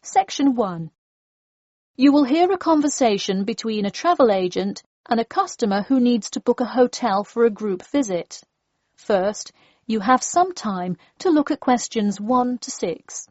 Section 1. You will hear a conversation between a travel agent and a customer who needs to book a hotel for a group visit. First, you have some time to look at questions 1 to 6.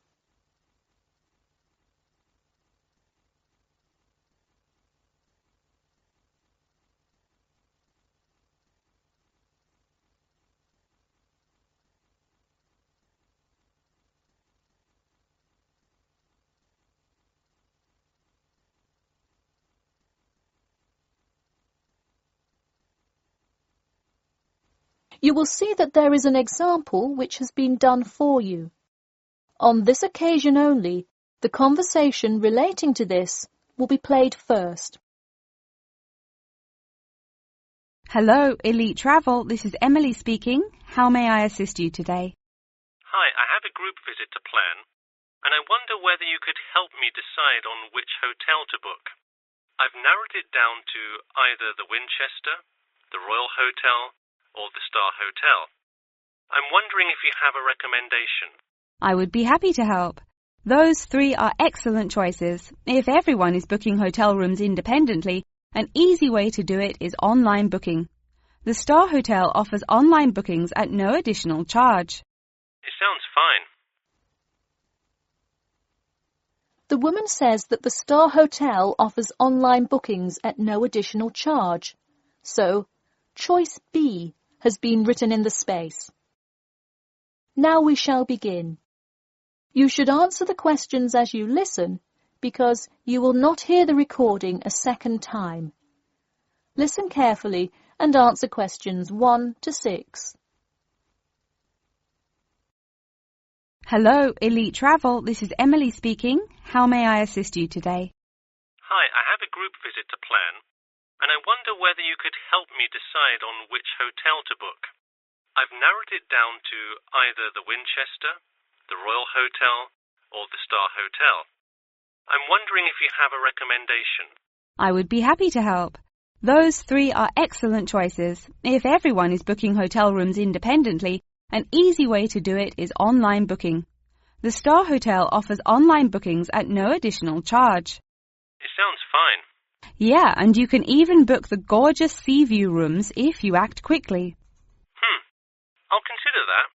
You will see that there is an example which has been done for you. On this occasion only, the conversation relating to this will be played first. Hello, Elite Travel. This is Emily speaking. How may I assist you today? Hi, I have a group visit to plan, and I wonder whether you could help me decide on which hotel to book. I've narrowed it down to either the Winchester, the Royal Hotel, or the Star Hotel. I'm wondering if you have a recommendation. I would be happy to help. Those 3 are excellent choices. If everyone is booking hotel rooms independently, an easy way to do it is online booking. The Star Hotel offers online bookings at no additional charge. It sounds fine. The woman says that the Star Hotel offers online bookings at no additional charge. So, choice B has been written in the space. Now we shall begin. You should answer the questions as you listen, because you will not hear the recording a second time. Listen carefully and answer questions 1 to 6. Hello, Elite Travel. This is Emily speaking. How may I assist you today? Hi, I have a group visit to plan, and I wonder whether you could help me decide on which hotel to book. I've narrowed it down to either the Winchester, the Royal Hotel, or the Star Hotel. I'm wondering if you have a recommendation. I would be happy to help. Those 3 are excellent choices. If everyone is booking hotel rooms independently, an easy way to do it is online booking. The Star Hotel offers online bookings at no additional charge. It sounds fine. Yeah, and you can even book the gorgeous sea view rooms if you act quickly. I'll consider that.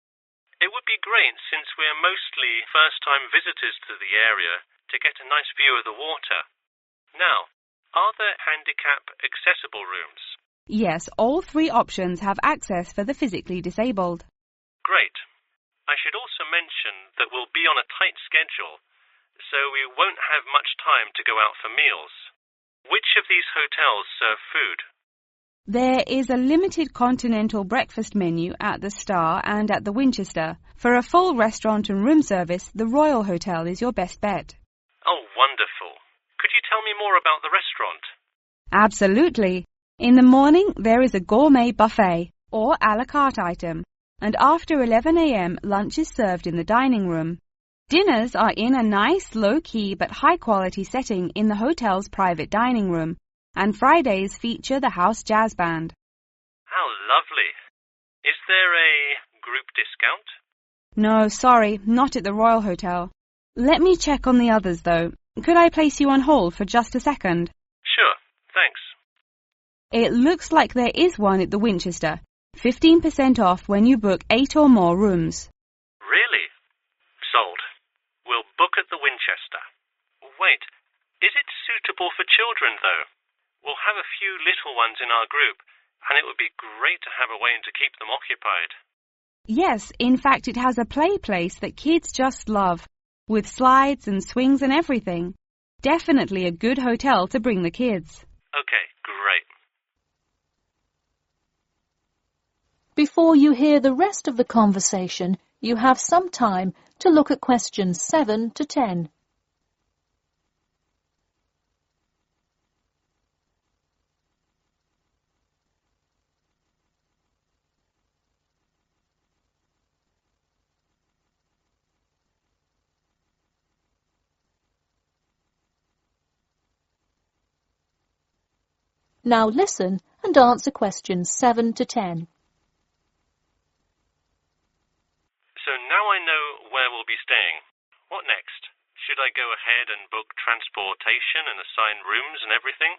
It would be great since we're mostly first-time visitors to the area to get a nice view of the water. Now, are there handicap-accessible rooms? Yes, all 3 options have access for the physically disabled. Great. I should also mention that we'll be on a tight schedule, so we won't have much time to go out for meals. Which of these hotels serve food? There is a limited continental breakfast menu at the Star and at the Winchester. For a full restaurant and room service, the Royal Hotel is your best bet. Oh, wonderful. Could you tell me more about the restaurant? Absolutely. In the morning, there is a gourmet buffet or a la carte item, and after 11 a.m., lunch is served in the dining room. Dinners are in a nice, low-key but high-quality setting in the hotel's private dining room, and Fridays feature the house jazz band. How lovely. Is there a group discount? No, sorry, not at the Royal Hotel. Let me check on the others, though. Could I place you on hold for just a second? Sure, thanks. It looks like there is one at the Winchester. 15% off when you book 8 or more rooms. Really? Sold. We'll book at the Winchester. Wait, is it suitable for children, though? We'll have a few little ones in our group, and it would be great to have a way to keep them occupied. Yes, in fact it has a play place that kids just love, with slides and swings and everything. Definitely a good hotel to bring the kids. Okay, great. Before you hear the rest of the conversation, you have some time to look at questions 7 to 10. Now listen and answer questions 7 to 10. So now I know where we'll be staying. What next? Should should I go ahead and book transportation and assign rooms and everything?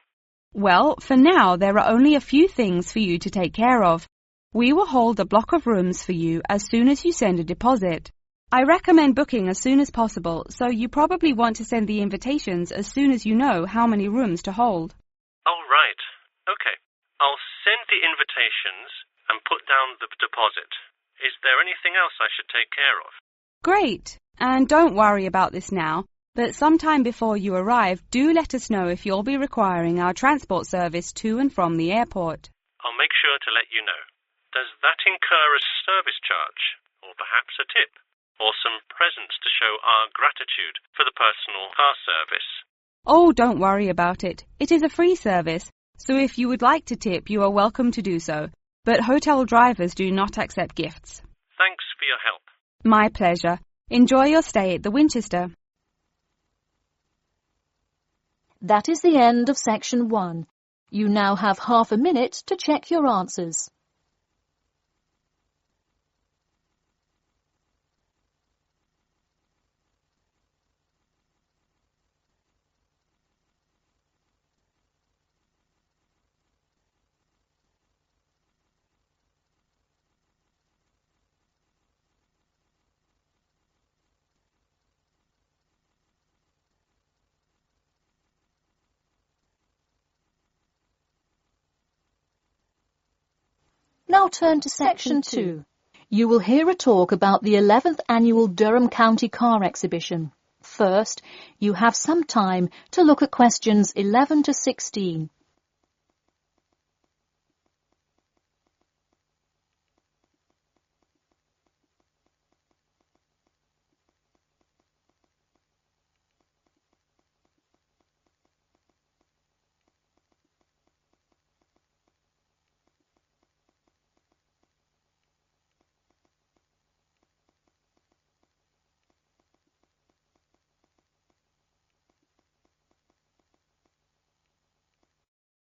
Well, for now, there are only a few things for you to take care of. We will hold a block of rooms for you as soon as you send a deposit. I recommend booking as soon as possible, so you probably want to send the invitations as soon as you know how many rooms to hold. Oh, right. Okay. I'll send the invitations and put down the deposit. Is there anything else I should take care of? Great. And don't worry about this now, but sometime before you arrive, do let us know if you'll be requiring our transport service to and from the airport. I'll make sure to let you know. Does that incur a service charge, or perhaps a tip, or some presents to show our gratitude for the personal car service? Oh, don't worry about it. It is a free service, so if you would like to tip, you are welcome to do so. But hotel drivers do not accept gifts. Thanks for your help. My pleasure. Enjoy your stay at the Winchester. That is the end of section 1. You now have half a minute to check your answers. Now turn to section 2. You will hear a talk about the 11th Annual Durham County Car Exhibition. First, you have some time to look at questions 11 to 16.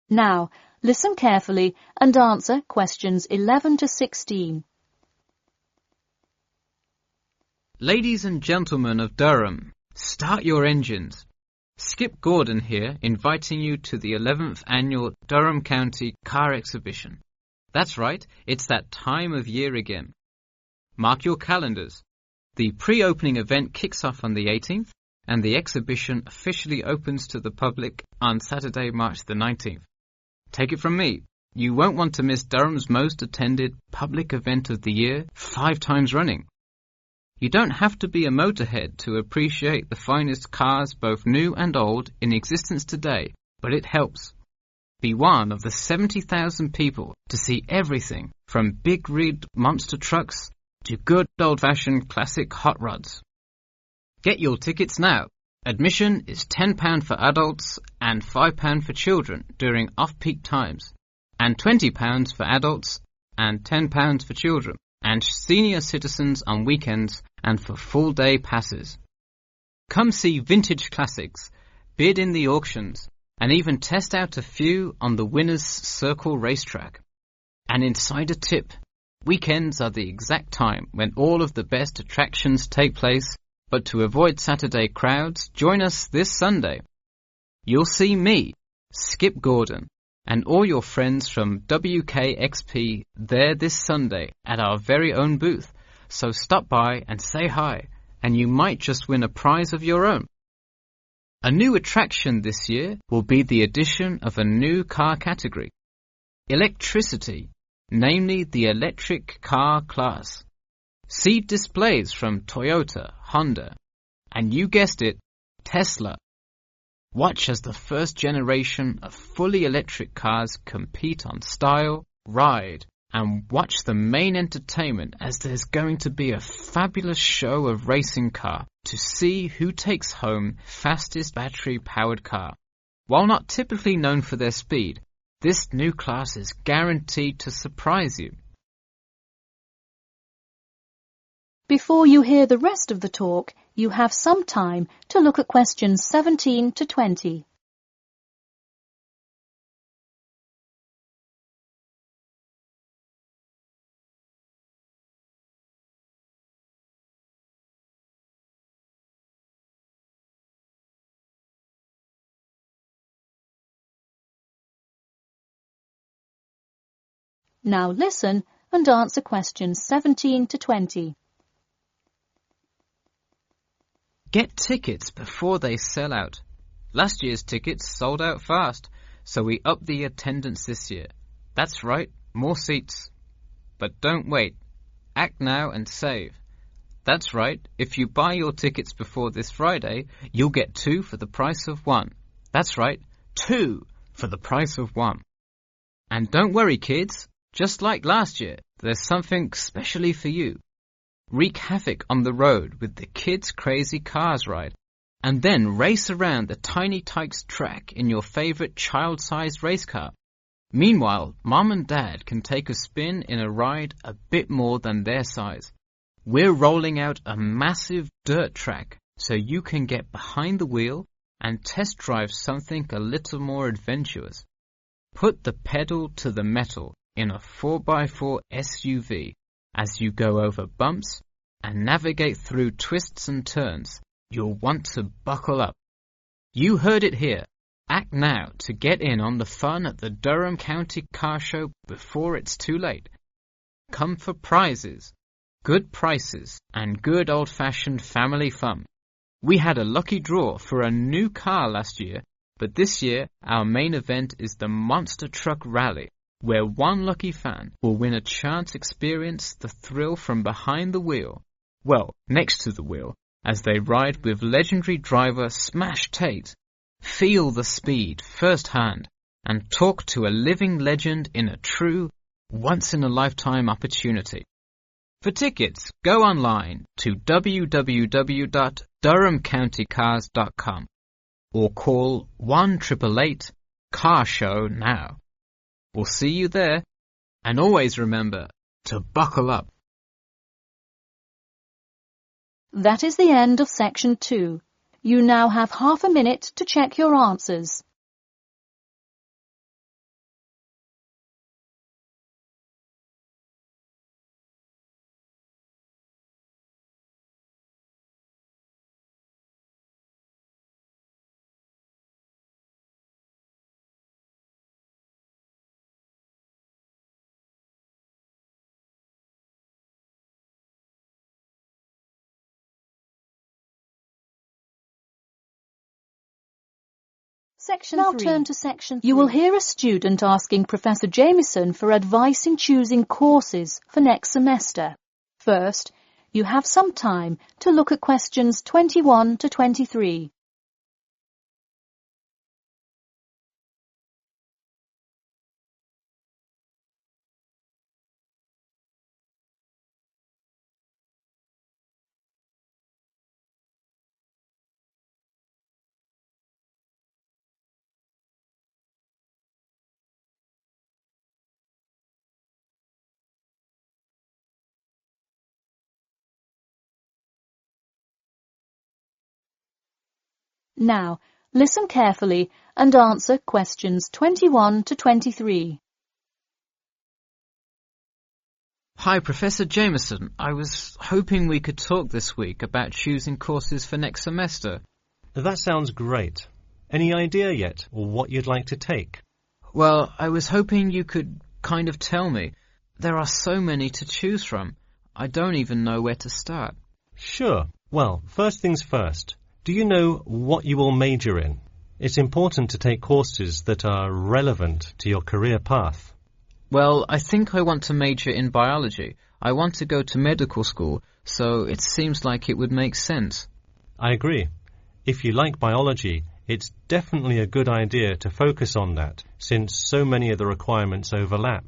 Now, listen carefully and answer questions 11 to 16. Ladies and gentlemen of Durham, start your engines. Skip Gordon here, inviting you to the 11th Annual Durham County Car Exhibition. That's right, it's that time of year again. Mark your calendars. The pre-opening event kicks off on the 18th, and the exhibition officially opens to the public on Saturday, March the 19th. Take it from me, you won't want to miss Durham's most attended public event of the year 5 times running. You don't have to be a motorhead to appreciate the finest cars, both new and old, in existence today, but it helps. Be one of the 70,000 people to see everything from big rig monster trucks to good old-fashioned classic hot rods. Get your tickets now. Admission is £10 for adults and £5 for children during off-peak times, and £20 for adults and £10 for children, and senior citizens on weekends and for full-day passes. Come see vintage classics, bid in the auctions, and even test out a few on the Winners' Circle racetrack. An insider tip: weekends are the exact time when all of the best attractions take place. But to avoid Saturday crowds, join us this Sunday. You'll see me, Skip Gordon, and all your friends from WKXP there this Sunday at our very own booth. So stop by and say hi, and you might just win a prize of your own. A new attraction this year will be the addition of a new car category: electricity, namely the electric car class. See displays from Toyota, Honda, and you guessed it, Tesla. Watch as the first generation of fully electric cars compete on style, ride, and watch the main entertainment as there's going to be a fabulous show of racing car to see who takes home fastest battery-powered car. While not typically known for their speed, this new class is guaranteed to surprise you. Before you hear the rest of the talk, you have some time to look at questions 17 to 20. Now listen and answer questions 17 to 20. Get tickets before they sell out. Last year's tickets sold out fast, so we upped the attendance this year. That's right, more seats. But don't wait. Act now and save. That's right, if you buy your tickets before this Friday, you'll get 2 for the price of 1. That's right, 2 for the price of 1. And don't worry, kids. Just like last year, there's something specially for you. Wreak havoc on the road with the Kids Crazy Cars ride, and then race around the Tiny Tykes track in your favourite child-sized race car. Meanwhile, Mum and Dad can take a spin in a ride a bit more than their size. We're rolling out a massive dirt track so you can get behind the wheel and test drive something a little more adventurous. Put the pedal to the metal in a 4x4 SUV as you go over bumps and navigate through twists and turns. You'll want to buckle up. You heard it here. Act now to get in on the fun at the Durham County Car Show before it's too late. Come for prizes, good prices, and good old-fashioned family fun. We had a lucky draw for a new car last year, but this year our main event is the Monster Truck Rally, where one lucky fan will win a chance to experience the thrill from behind the wheel, well, next to the wheel, as they ride with legendary driver Smash Tate. Feel the speed firsthand and talk to a living legend in a true, once-in-a-lifetime opportunity. For tickets, go online to www.durhamcountycars.com or call 1-888-CAR-SHOW now. We'll see you there, and always remember to buckle up. That is the end of section 2. You now have half a minute to check your answers. Section Now 3. turn to section 3. You will hear a student asking Professor Jameson for advice in choosing courses for next semester. First, you have some time to look at questions 21 to 23. Now, listen carefully and answer questions 21 to 23. Hi, Professor Jameson. I was hoping we could talk this week about choosing courses for next semester. That sounds great. Any idea yet, or what you'd like to take? Well, I was hoping you could kind of tell me. There are so many to choose from. I don't even know where to start. Sure. Well, first things first. Do you know what you will major in? It's important to take courses that are relevant to your career path. Well, I think I want to major in biology. I want to go to medical school, so it seems like it would make sense. I agree. If you like biology, it's definitely a good idea to focus on that, since so many of the requirements overlap.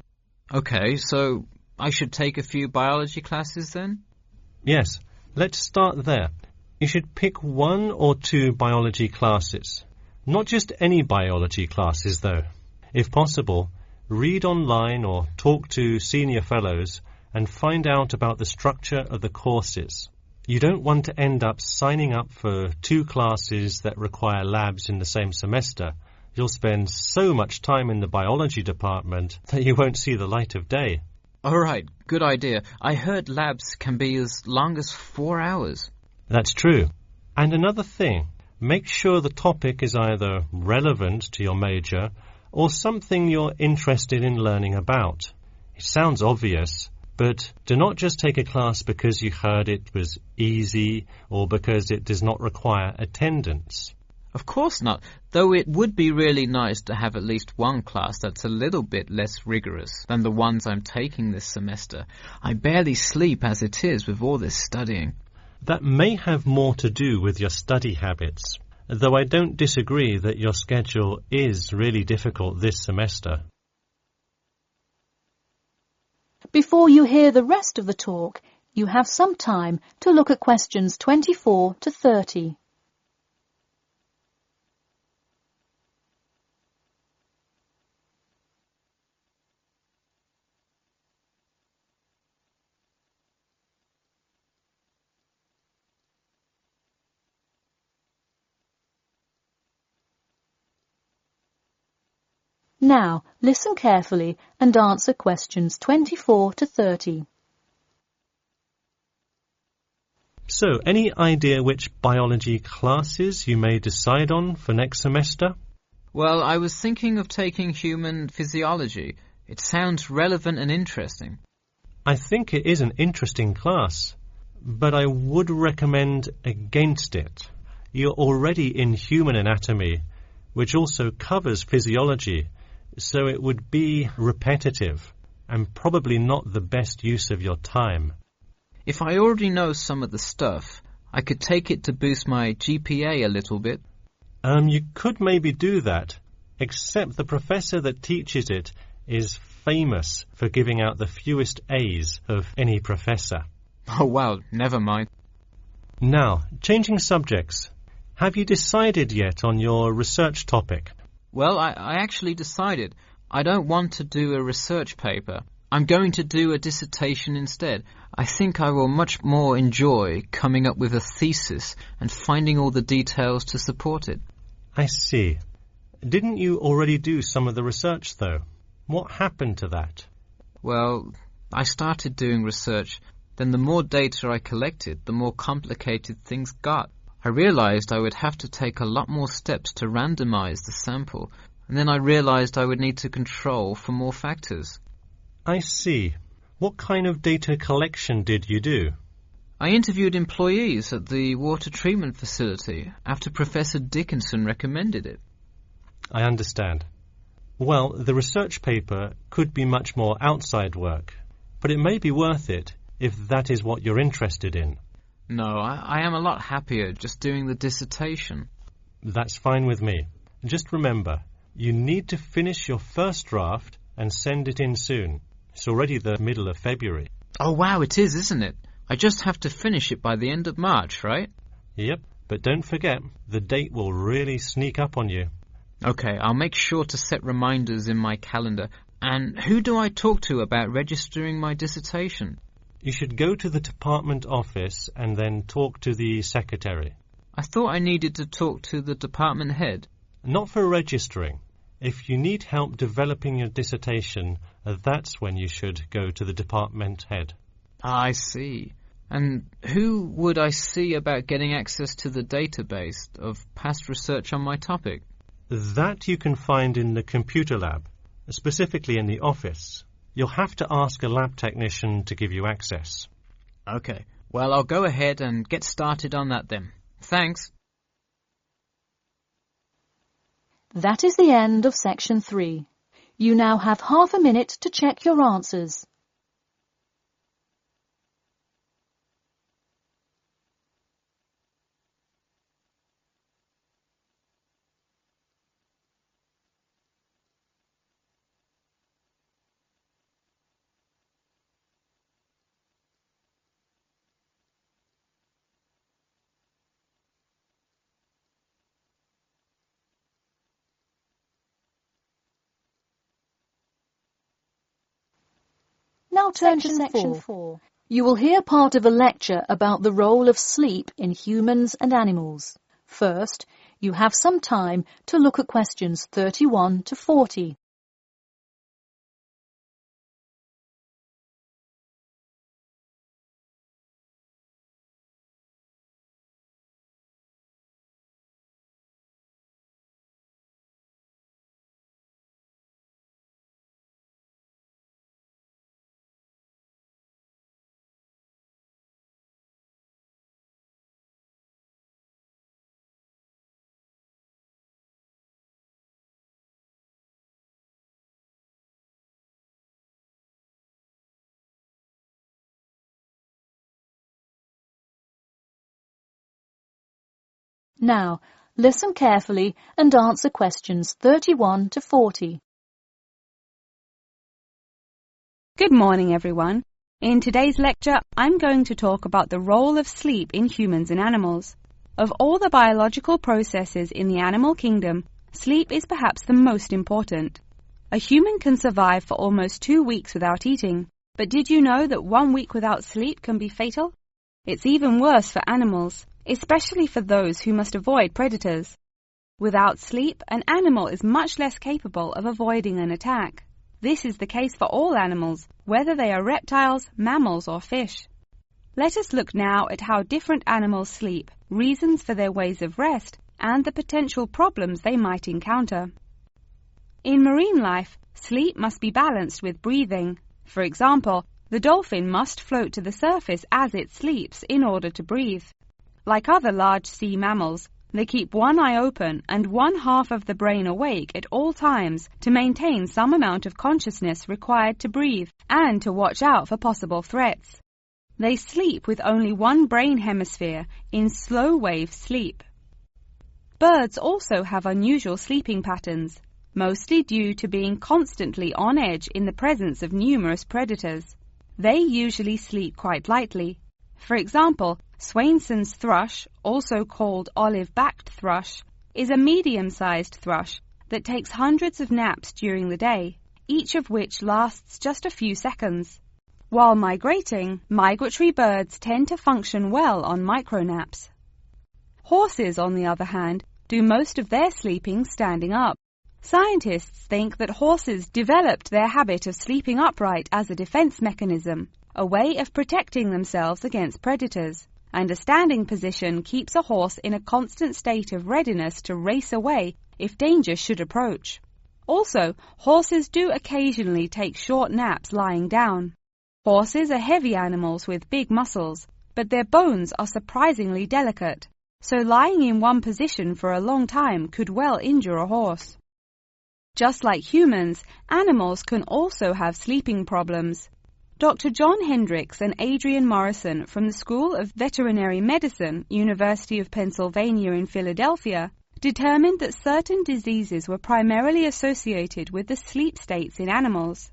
Okay, so I should take a few biology classes then? Yes, let's start there. You should pick 1 or 2 biology classes. Not just any biology classes, though. If possible, read online or talk to senior fellows and find out about the structure of the courses. You don't want to end up signing up for 2 classes that require labs in the same semester. You'll spend so much time in the biology department that you won't see the light of day. All right, good idea. I heard labs can be as long as 4 hours. That's true. And another thing, make sure the topic is either relevant to your major or something you're interested in learning about. It sounds obvious, but do not just take a class because you heard it was easy or because it does not require attendance. Of course not, though it would be really nice to have at least one class that's a little bit less rigorous than the ones I'm taking this semester. I barely sleep as it is with all this studying. That may have more to do with your study habits, though I don't disagree that your schedule is really difficult this semester. Before you hear the rest of the talk, you have some time to look at questions 24 to 30. Now, listen carefully and answer questions 24 to 30. So, any idea which biology classes you may decide on for next semester? Well, I was thinking of taking human physiology. It sounds relevant and interesting. I think it is an interesting class, but I would recommend against it. You're already in human anatomy, which also covers physiology, so it would be repetitive and probably not the best use of your time. If I already know some of the stuff, I could take it to boost my GPA a little bit. You could maybe do that, except the professor that teaches it is famous for giving out the fewest A's of any professor. Oh, well, never mind. Now, changing subjects. Have you decided yet on your research topic? Well, I actually decided I don't want to do a research paper. I'm going to do a dissertation instead. I think I will much more enjoy coming up with a thesis and finding all the details to support it. I see. Didn't you already do some of the research, though? What happened to that? Well, I started doing research. Then the more data I collected, the more complicated things got. I realized I would have to take a lot more steps to randomize the sample, and then I realized I would need to control for more factors. I see. What kind of data collection did you do? I interviewed employees at the water treatment facility after Professor Dickinson recommended it. I understand. Well, the research paper could be much more outside work, but it may be worth it if that is what you're interested in. No, I am a lot happier just doing the dissertation. That's fine with me. Just remember, you need to finish your first draft and send it in soon. It's already the middle of February. Oh, wow, it is, isn't it? I just have to finish it by the end of March, right? Yep, but don't forget, the date will really sneak up on you. Okay, I'll make sure to set reminders in my calendar. And who do I talk to about registering my dissertation? You should go to the department office and then talk to the secretary. I thought I needed to talk to the department head. Not for registering. If you need help developing your dissertation, that's when you should go to the department head. I see. And who would I see about getting access to the database of past research on my topic? That you can find in the computer lab, specifically in the office. You'll have to ask a lab technician to give you access. Okay. Well, I'll go ahead and get started on that then. Thanks. That is the end of section 3. You now have half a minute to check your answers. Now turn to section 4. You will hear part of a lecture about the role of sleep in humans and animals. First, you have some time to look at questions 31 to 40. Now, listen carefully and answer questions 31 to 40. Good morning, everyone. In today's lecture, I'm going to talk about the role of sleep in humans and animals. Of all the biological processes in the animal kingdom, sleep is perhaps the most important. A human can survive for almost 2 weeks without eating, but did you know that 1 week without sleep can be fatal? It's even worse for animals, especially for those who must avoid predators. Without sleep, an animal is much less capable of avoiding an attack. This is the case for all animals, whether they are reptiles, mammals, or fish. Let us look now at how different animals sleep, reasons for their ways of rest, and the potential problems they might encounter. In marine life, sleep must be balanced with breathing. For example, the dolphin must float to the surface as it sleeps in order to breathe. Like other large sea mammals, they keep one eye open and one half of the brain awake at all times to maintain some amount of consciousness required to breathe and to watch out for possible threats. They sleep with only one brain hemisphere in slow-wave sleep. Birds also have unusual sleeping patterns, mostly due to being constantly on edge in the presence of numerous predators. They usually sleep quite lightly. For example, Swainson's thrush, also called olive-backed thrush, is a medium-sized thrush that takes hundreds of naps during the day, each of which lasts just a few seconds. While migrating, migratory birds tend to function well on micronaps. Horses, on the other hand, do most of their sleeping standing up. Scientists think that horses developed their habit of sleeping upright as a defense mechanism, a way of protecting themselves against predators, and a standing position keeps a horse in a constant state of readiness to race away if danger should approach. Also, horses do occasionally take short naps lying down. Horses are heavy animals with big muscles, but their bones are surprisingly delicate, so lying in one position for a long time could well injure a horse. Just like humans, animals can also have sleeping problems. Dr. John Hendricks and Adrian Morrison from the School of Veterinary Medicine, University of Pennsylvania in Philadelphia, determined that certain diseases were primarily associated with the sleep states in animals.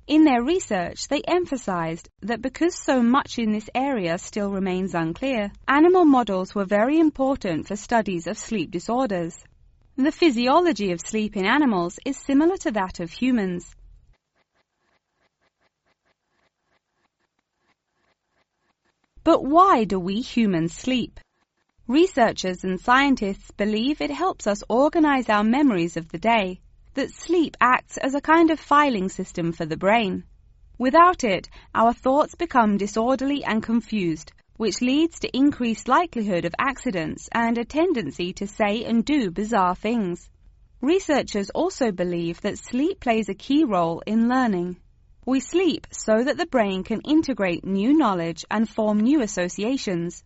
In their research, they emphasized that because so much in this area still remains unclear, animal models were very important for studies of sleep disorders. The physiology of sleep in animals is similar to that of humans. But why do we humans sleep? Researchers and scientists believe it helps us organize our memories of the day, that sleep acts as a kind of filing system for the brain. Without it, our thoughts become disorderly and confused, which leads to increased likelihood of accidents and a tendency to say and do bizarre things. Researchers also believe that sleep plays a key role in learning. We sleep so that the brain can integrate new knowledge and form new associations.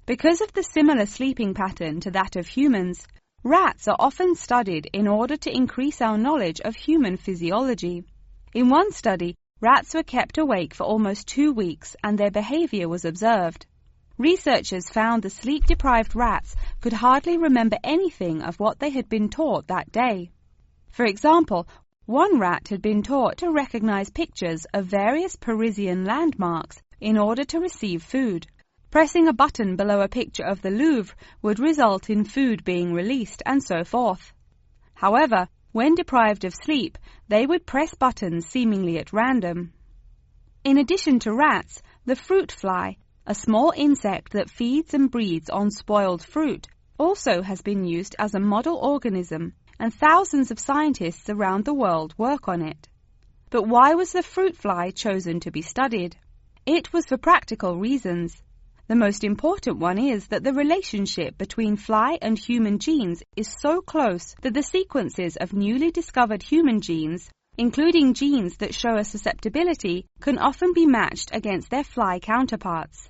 Because of the similar sleeping pattern to that of humans, rats are often studied in order to increase our knowledge of human physiology. In one study, rats were kept awake for almost 2 weeks and their behavior was observed. Researchers found the sleep-deprived rats could hardly remember anything of what they had been taught that day. For example, one rat had been taught to recognize pictures of various Parisian landmarks in order to receive food. Pressing a button below a picture of the Louvre would result in food being released, and so forth. However, when deprived of sleep, they would press buttons seemingly at random. In addition to rats, the fruit fly, a small insect that feeds and breeds on spoiled fruit, also has been used as a model organism, and thousands of scientists around the world work on it. But why was the fruit fly chosen to be studied? It was for practical reasons. The most important one is that the relationship between fly and human genes is so close that the sequences of newly discovered human genes, including genes that show a susceptibility, can often be matched against their fly counterparts.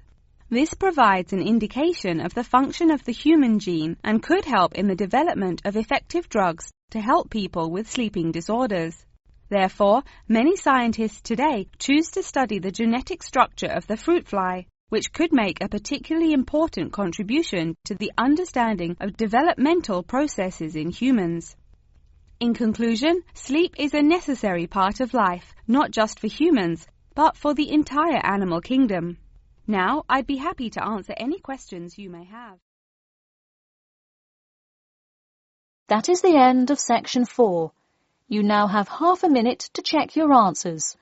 This provides an indication of the function of the human gene and could help in the development of effective drugs to help people with sleeping disorders. Therefore, many scientists today choose to study the genetic structure of the fruit fly, which could make a particularly important contribution to the understanding of developmental processes in humans. In conclusion, sleep is a necessary part of life, not just for humans, but for the entire animal kingdom. Now, I'd be happy to answer any questions you may have. That is the end of section 4. You now have half a minute to check your answers.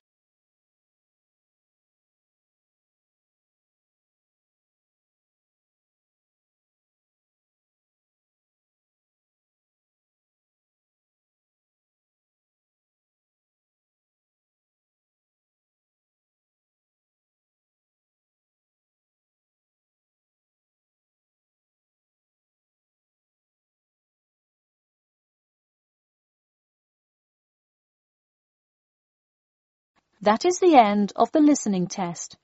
That is the end of the listening test.